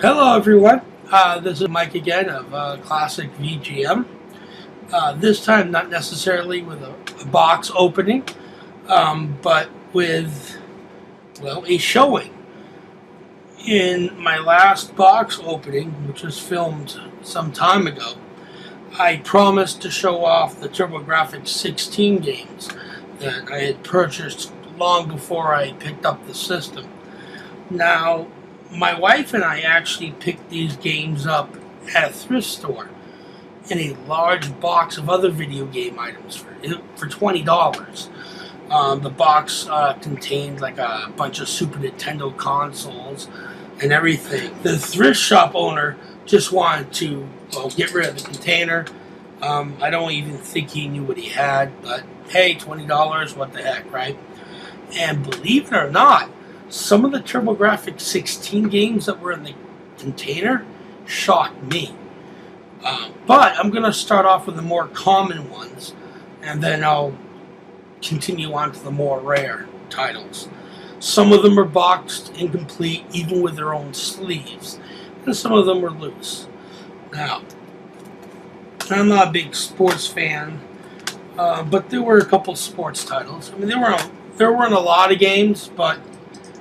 Hello, everyone. This is Mike again of Classic VGM. This time, not necessarily with a box opening, but with, well, a showing. In my last box opening, which was filmed some time ago, I promised to show off the TurboGrafx 16 games that I had purchased long before I picked up the system. Now, my wife and I actually picked these games up at a thrift store in a large box of other video game items for $20. The box contained like a bunch of Super Nintendo consoles and everything. The thrift shop owner just wanted to get rid of the container. I don't even think he knew what he had, but hey, $20, what the heck, right? And believe it or not, some of the TurboGrafx 16 games that were in the container shocked me. But I'm going to start off with the more common ones, and then I'll continue on to the more rare titles. Some of them are boxed, incomplete, even with their own sleeves, and some of them were loose. Now, I'm not a big sports fan, but there were a couple sports titles. I mean, there weren't a lot of games, but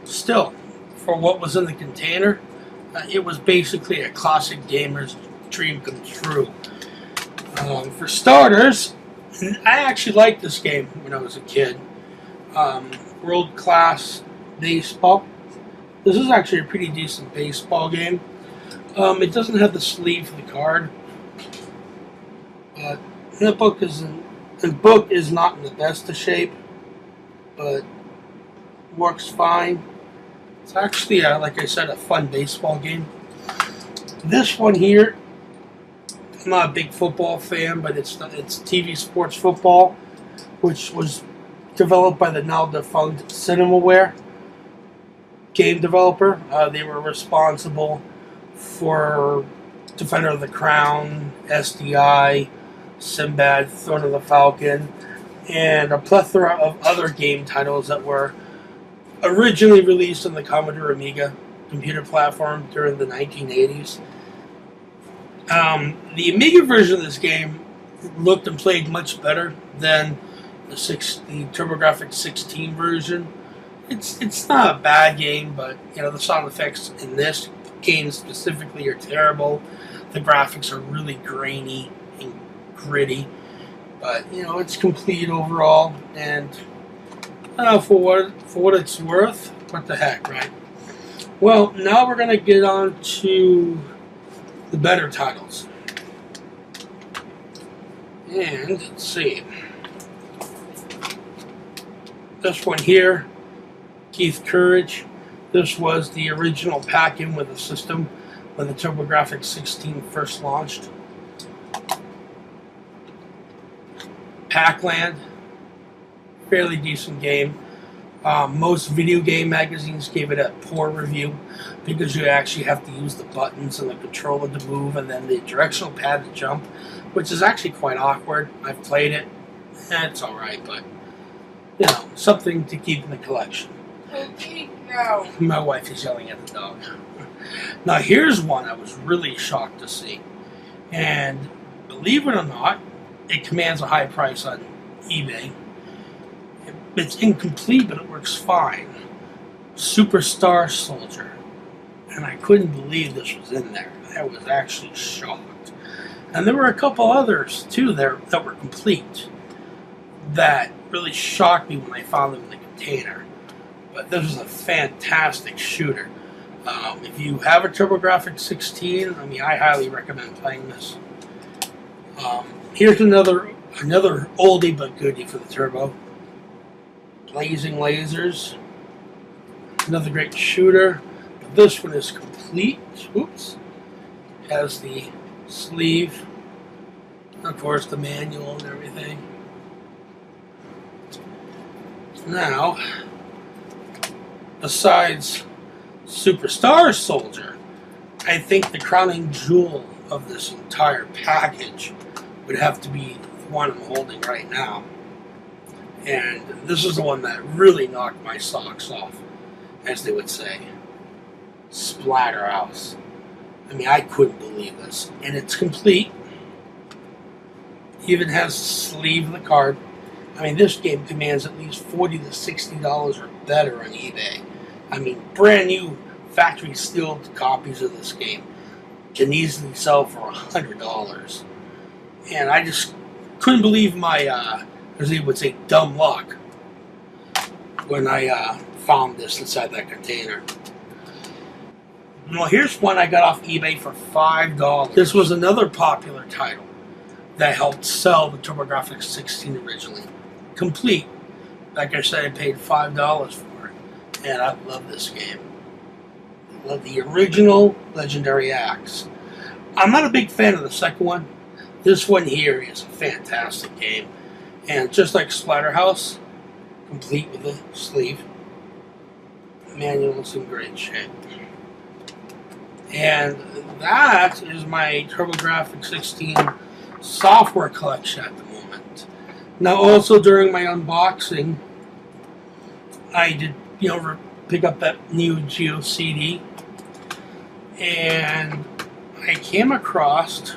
still, for what was in the container, it was basically a classic gamer's dream come true. For starters, I actually liked this game when I was a kid. World Class Baseball. This is actually a pretty decent baseball game. It doesn't have the sleeve for the card, but the book is not in the best of shape, but works fine. It's actually, like I said, a fun baseball game. This one here, I'm not a big football fan, but it's TV Sports Football, which was developed by the now defunct Cinemaware game developer. They were responsible for Defender of the Crown, SDI, Sinbad, Throne of the Falcon, and a plethora of other game titles that were originally released on the Commodore Amiga computer platform during the 1980s. The Amiga version of this game looked and played much better than the TurboGrafx 16 version. It's not a bad game, but the sound effects in this game specifically are terrible. The graphics are really grainy and gritty, but it's complete overall, and for what it's worth, what the heck, right? Well, now we're going to get on to the better titles. And let's see. This one here, Keith Courage. This was the original pack-in with the system when the TurboGrafx 16 first launched. Pac-Land. Fairly decent game. Most video game magazines gave it a poor review because you actually have to use the buttons and the controller to move and then the directional pad to jump, which is actually quite awkward. I've played it. It's alright, but something to keep in the collection. Okay, no. My wife is yelling at the dog. Now here's one I was really shocked to see. And believe it or not, it commands a high price on eBay. It's incomplete, but it works fine. Superstar Soldier. And I couldn't believe this was in there. I was actually shocked. And there were a couple others, too, there that were complete that really shocked me when I found them in the container. But this is a fantastic shooter. If you have a TurboGrafx 16, I mean, I highly recommend playing this. Here's another oldie but goodie for the Turbo. Blazing Lasers. Another great shooter. But this one is complete. Oops. Has the sleeve. Of course, the manual and everything. Now, besides Superstar Soldier, I think the crowning jewel of this entire package would have to be the one I'm holding right now. And this is the one that really knocked my socks off, as they would say. Splatterhouse. I mean, I couldn't believe this. And it's complete. Even has the sleeve of the card. I mean, this game commands at least $40 to $60 or better on eBay. I mean, brand new factory sealed copies of this game can easily sell for $100. And I just couldn't believe my, as they would say, dumb luck when I found this inside that container. Well, here's one I got off eBay for $5. This was another popular title that helped sell the TurboGrafx 16 originally. Complete. Like I said, I paid $5 for it. And I love this game. I love the original Legendary Axe. I'm not a big fan of the second one. This one here is a fantastic game. And just like Splatterhouse, complete with the sleeve. Manual is in great shape. And that is my TurboGrafx 16 software collection at the moment. Now, also during my unboxing, I did, pick up that Neo-Geo CD, and I came across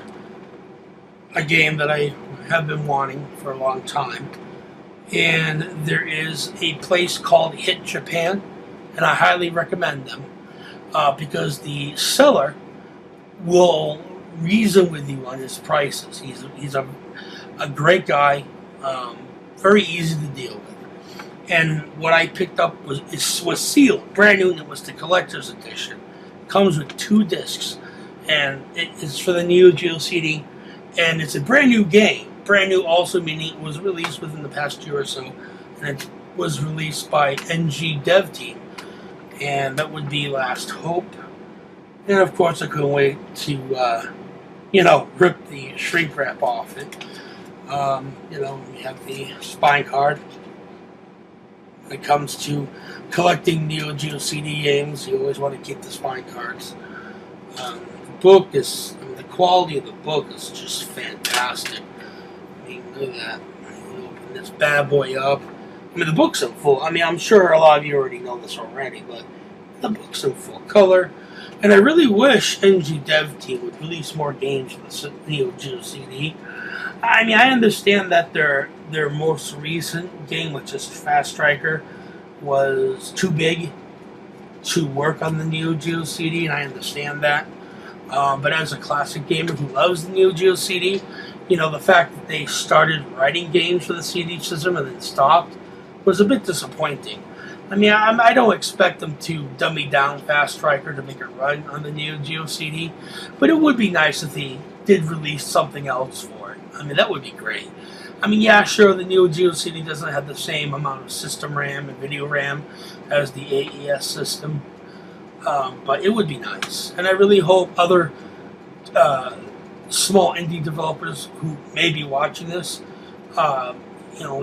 a game that I have been wanting for a long time. And there is a place called Hit Japan, and I highly recommend them because the seller will reason with you on his prices. He's a great guy, very easy to deal with. And what I picked up was sealed, brand new, and it was the collector's edition. Comes with 2 discs, and it is for the Neo-Geo CD, and it's a brand new game. Brand new also meaning it was released within the past year or so, and it was released by NG Dev Team, and that would be Last Hope. And of course I couldn't wait to rip the shrink wrap off it. We have the spine card. When it comes to collecting Neo-Geo CD games, you always want to keep the spine cards. The book is, the quality of the book is just fantastic. I mean, look at that. Open this bad boy up. I mean, the book's in full. I mean, I'm sure a lot of you already know this already, but the book's in full color. And I really wish NG Dev Team would release more games for the Neo-Geo CD. I mean, I understand that their most recent game, which is Fast Striker, was too big to work on the Neo-Geo CD, and I understand that. But as a classic gamer who loves the Neo-Geo CD, the fact that they started writing games for the CD system and then stopped was a bit disappointing. I mean, I don't expect them to dummy down Fast Striker to make it run on the Neo-Geo CD, but it would be nice if they did release something else for it. I mean, that would be great. I mean, yeah, sure, the Neo-Geo CD doesn't have the same amount of system RAM and video RAM as the AES system, but it would be nice. And I really hope other small indie developers who may be watching this,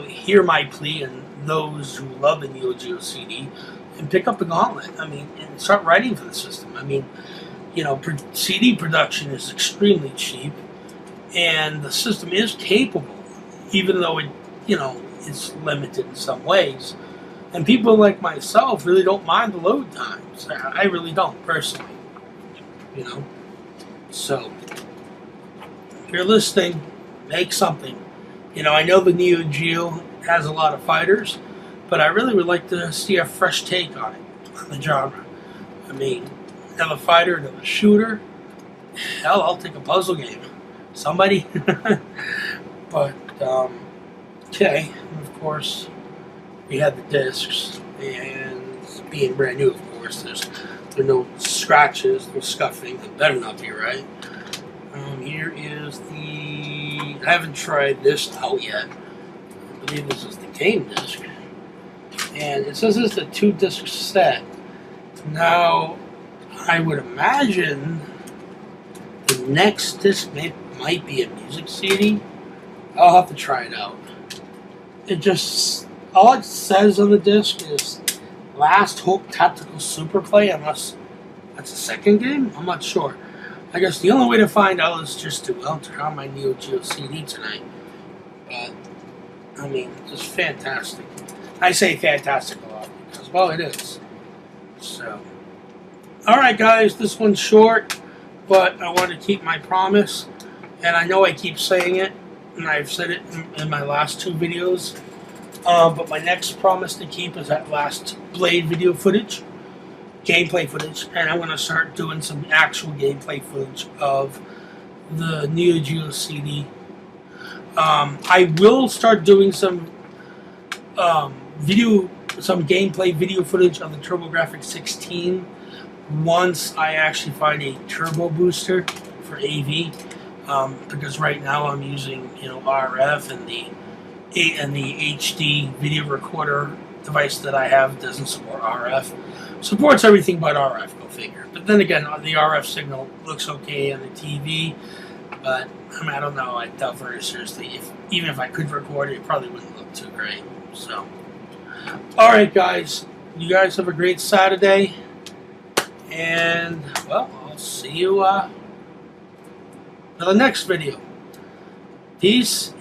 hear my plea, and those who love the Neo-Geo CD, and pick up the gauntlet. I mean, and start writing for the system. I mean, CD production is extremely cheap, and the system is capable, even though it, it's limited in some ways. And people like myself really don't mind the load times. I really don't, personally. So, if you're listening, make something. I know the Neo Geo has a lot of fighters, but I really would like to see a fresh take on it, on the genre. I mean, another fighter, another shooter. Hell, I'll take a puzzle game. Somebody. But, okay, and of course, we had the discs, and being brand new, of course. There are no scratches, no scuffing. That better not be right. Here is the... I haven't tried this out yet. I believe this is the game disc. And it says it's a 2-disc set. Now, I would imagine the next disc might be a music CD. I'll have to try it out. It just... all it says on the disc is Last Hope Tactical Super Play, unless that's a second game? I'm not sure. I guess the only way to find out is just to, well, turn on my Neo-Geo CD tonight. But, I mean, just fantastic. I say fantastic a lot because, well, it is. So, alright guys, this one's short, but I want to keep my promise. And I know I keep saying it, and I've said it in my last 2 videos. But my next promise to keep is that last Blade video footage, gameplay footage, and I'm going to start doing some actual gameplay footage of the Neo-Geo CD. I will start doing some gameplay video footage of the TurboGrafx 16 once I actually find a turbo booster for AV, because right now I'm using RF, and the HD video recorder device that I have doesn't support RF. Supports everything but RF, go figure. But then again, the RF signal looks okay on the TV, but I mean, I don't know. I doubt very seriously even if I could record it, it probably wouldn't look too great. So, all right, guys, you guys have a great Saturday, and well, I'll see you in the next video. Peace.